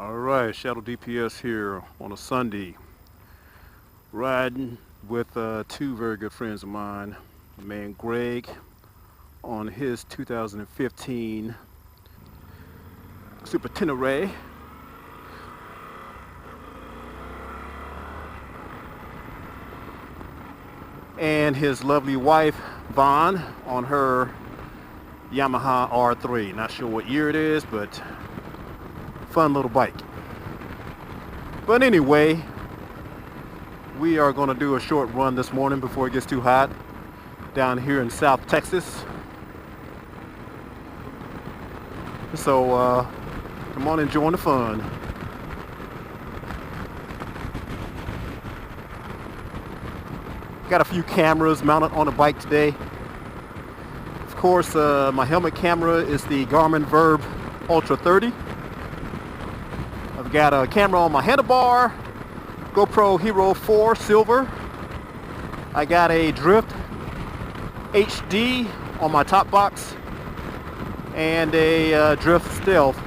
All right, Shadow DPS here on a Sunday, riding with two very good friends of mine. My man Greg on his 2015 Super Tenere, and his lovely wife Vaughn on her Yamaha R3. Not sure what year it is, but fun little bike. But anyway, we are going to do a short run this morning before it gets too hot down here in South Texas. So come on and join the fun. Got a few cameras mounted on the bike today. Of course, my helmet camera is the Garmin Verb Ultra 30. I've got a camera on my handlebar, GoPro Hero 4 Silver. I got a Drift HD on my top box and a Drift Stealth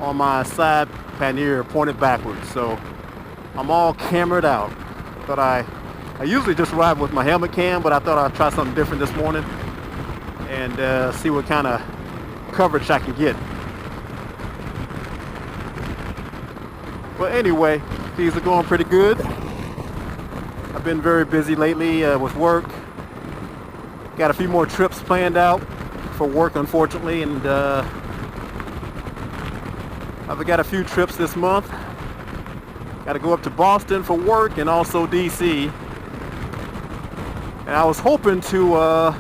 on my side pannier pointed backwards. So I'm all cameraed out. But I usually just ride with my helmet cam, but I thought I'd try something different this morning and see what kind of coverage I can get. But anyway, things are going pretty good. I've been very busy lately with work. Got a few more trips planned out for work, unfortunately, and I've got a few trips this month. Got to go up to Boston for work and also DC. And I was hoping to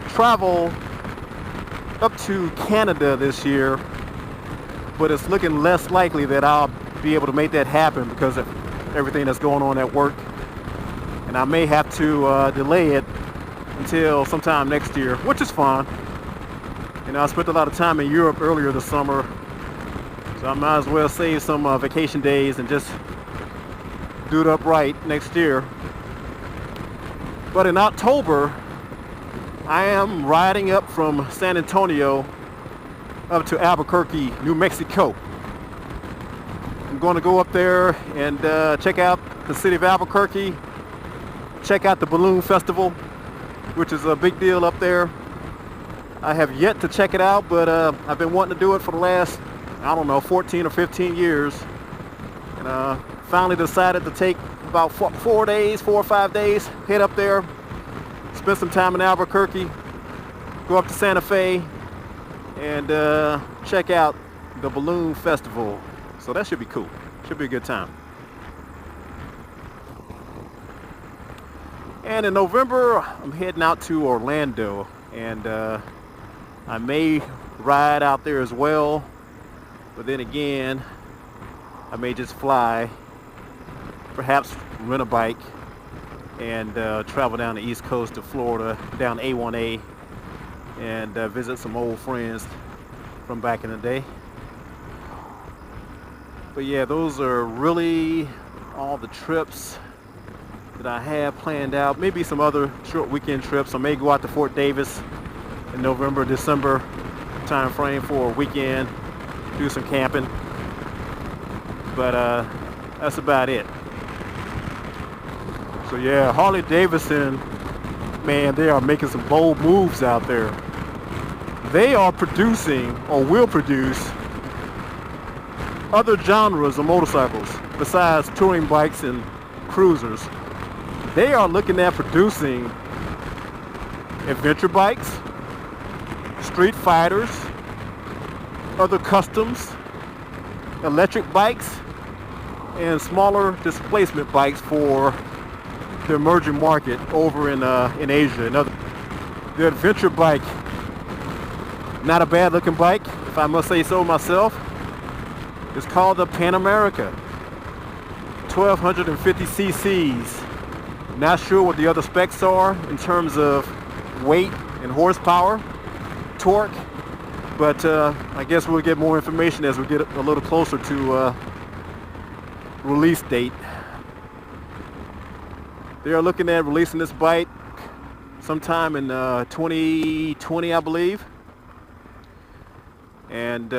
travel up to Canada this year, but it's looking less likely that I'll be able to make that happen because of everything that's going on at work. And I may have to delay it until sometime next year, which is fine. You know, I spent a lot of time in Europe earlier this summer, so I might as well save some vacation days and just do it up right next year. But in October, I am riding up from San Antonio up to Albuquerque, New Mexico. I'm going to go up there and check out the city of Albuquerque, check out the Balloon Festival, which is a big deal up there. I have yet to check it out, but I've been wanting to do it for the last, 14 or 15 years. And finally decided to take about 4 or 5 days, head up there, spend some time in Albuquerque, go up to Santa Fe, and check out the Balloon Festival. So that should be cool. Should be a good time. And in November, I'm heading out to Orlando, and I may ride out there as well, but then again, I may just fly, perhaps rent a bike, and travel down the east coast of Florida, down A1A, and visit some old friends from back in the day. But yeah, those are really all the trips that I have planned out. Maybe some other short weekend trips. I may go out to Fort Davis in November, December time frame for a weekend, do some camping. But that's about it. So yeah, Harley Davidson, man, they are making some bold moves out there. They are producing, or will produce, other genres of motorcycles besides touring bikes and cruisers. They are looking at producing adventure bikes, street fighters, other customs, electric bikes, and smaller displacement bikes for the emerging market over in Asia. The adventure bike, not a bad looking bike, if I must say so myself. It's called the Pan America, 1250 cc's. Not sure what the other specs are in terms of weight and horsepower, torque, but I guess we'll get more information as we get a little closer to release date. They are looking at releasing this bike sometime in 2020, I believe. and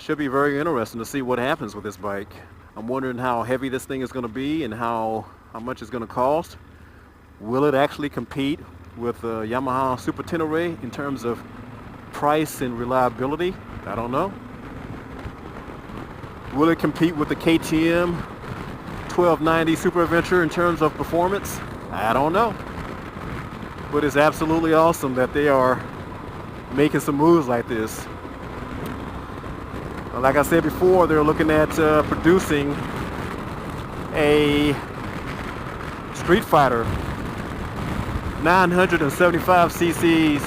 should be very interesting to see what happens with this bike. I'm wondering how heavy this thing is going to be and how much it's going to cost. Will it actually compete with Yamaha Super Tenere in terms of price and reliability? I don't know. Will it compete with the KTM 1290 Super Adventure in terms of performance? I don't know. But it's absolutely awesome that they are making some moves like this. Like I said before, they're looking at producing a Street Fighter 975 cc's.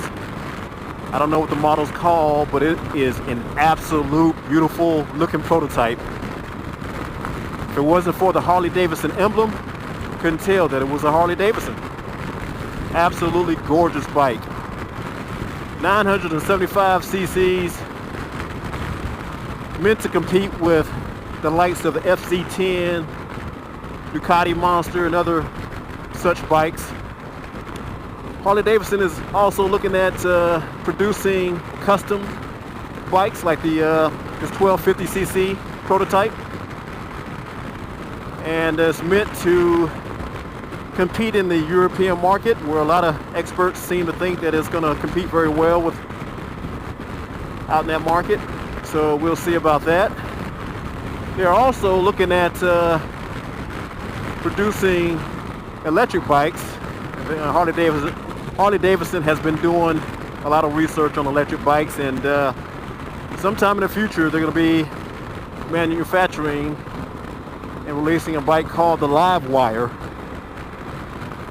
I don't know what the model's called, but it is an absolute beautiful looking prototype. If it wasn't for the Harley Davidson emblem, couldn't tell that it was a Harley Davidson. Absolutely gorgeous bike. 975 cc's, meant to compete with the likes of the FC10, Ducati Monster, and other such bikes. Harley Davidson is also looking at producing custom bikes like this 1250cc prototype, and it's meant to compete in the European market, where a lot of experts seem to think that it's going to compete very well with out in that market. So we'll see about that. They're also looking at producing electric bikes. Harley Davidson has been doing a lot of research on electric bikes, and sometime in the future they're going to be manufacturing and releasing a bike called the Live Wire.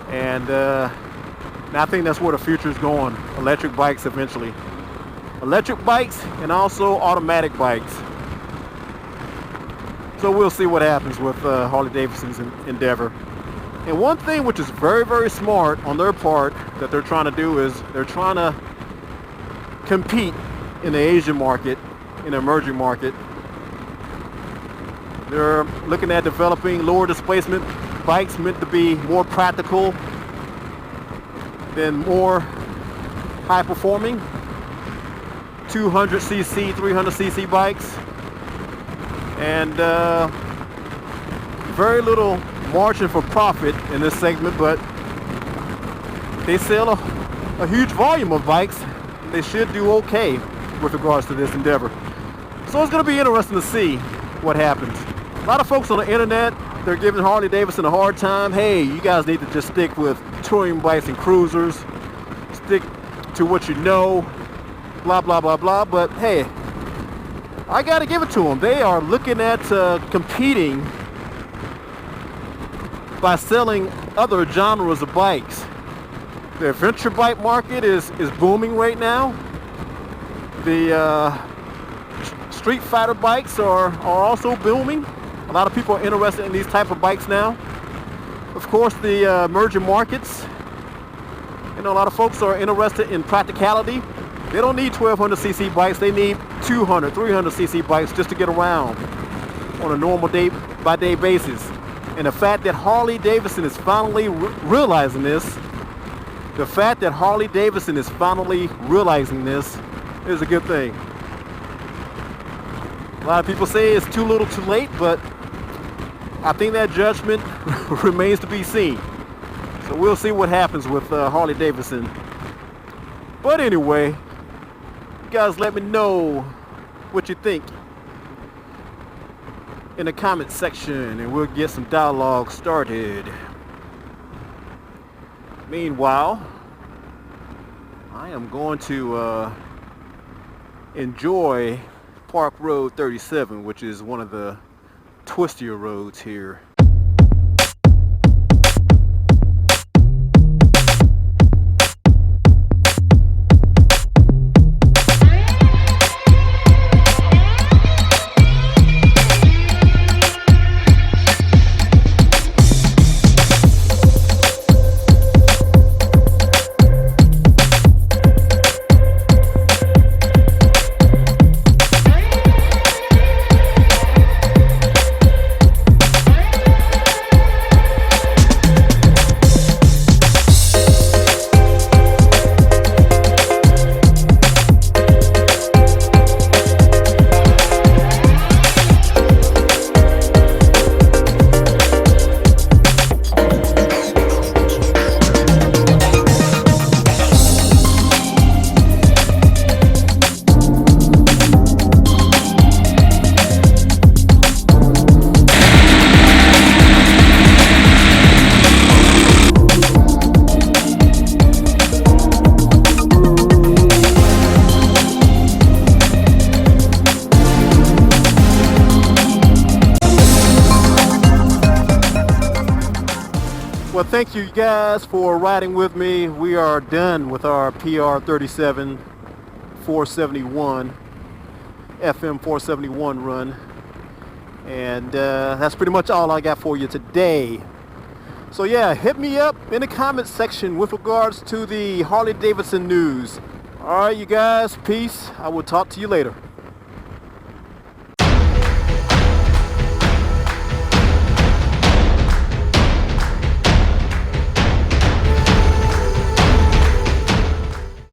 And I think that's where the future is going. Electric bikes eventually. Electric bikes and also automatic bikes. So we'll see what happens with Harley Davidson's endeavor. And one thing which is very, very smart on their part that they're trying to do is they're trying to compete in the Asian market, in the emerging market. They're looking at developing lower displacement bikes meant to be more practical than more high performing 200cc, 300cc bikes, and very little margin for profit in this segment, but they sell a huge volume of bikes. They should do okay with regards to this endeavor. So it's going to be interesting to see what happens. A lot of folks on the internet, they're giving Harley Davidson a hard time. Hey, you guys need to just stick with touring bikes and cruisers. Stick to what you know. Blah, blah, blah, blah. But hey, I got to give it to them. They are looking at competing by selling other genres of bikes. The adventure bike market is booming right now. The Street Fighter bikes are also booming. A lot of people are interested in these type of bikes now. Of course, the emerging markets, a lot of folks are interested in practicality. They don't need 1200cc bikes. They need 200, 300cc bikes just to get around on a normal day-by-day basis. And the fact that Harley Davidson is finally realizing this, is a good thing. A lot of people say it's too little too late, but I think that judgment remains to be seen. So we'll see what happens with Harley Davidson. But anyway, you guys let me know what you think in the comment section, and we'll get some dialogue started. Meanwhile, I am going to enjoy Park Road 37, which is one of the twistier roads here. thank you guys for riding with me. We are done with our PR 37 471 FM 471 run, and that's pretty much all I got for you today. So yeah, hit me up in the comment section with regards to the Harley Davidson news. All right, you guys, peace. I will talk to you later.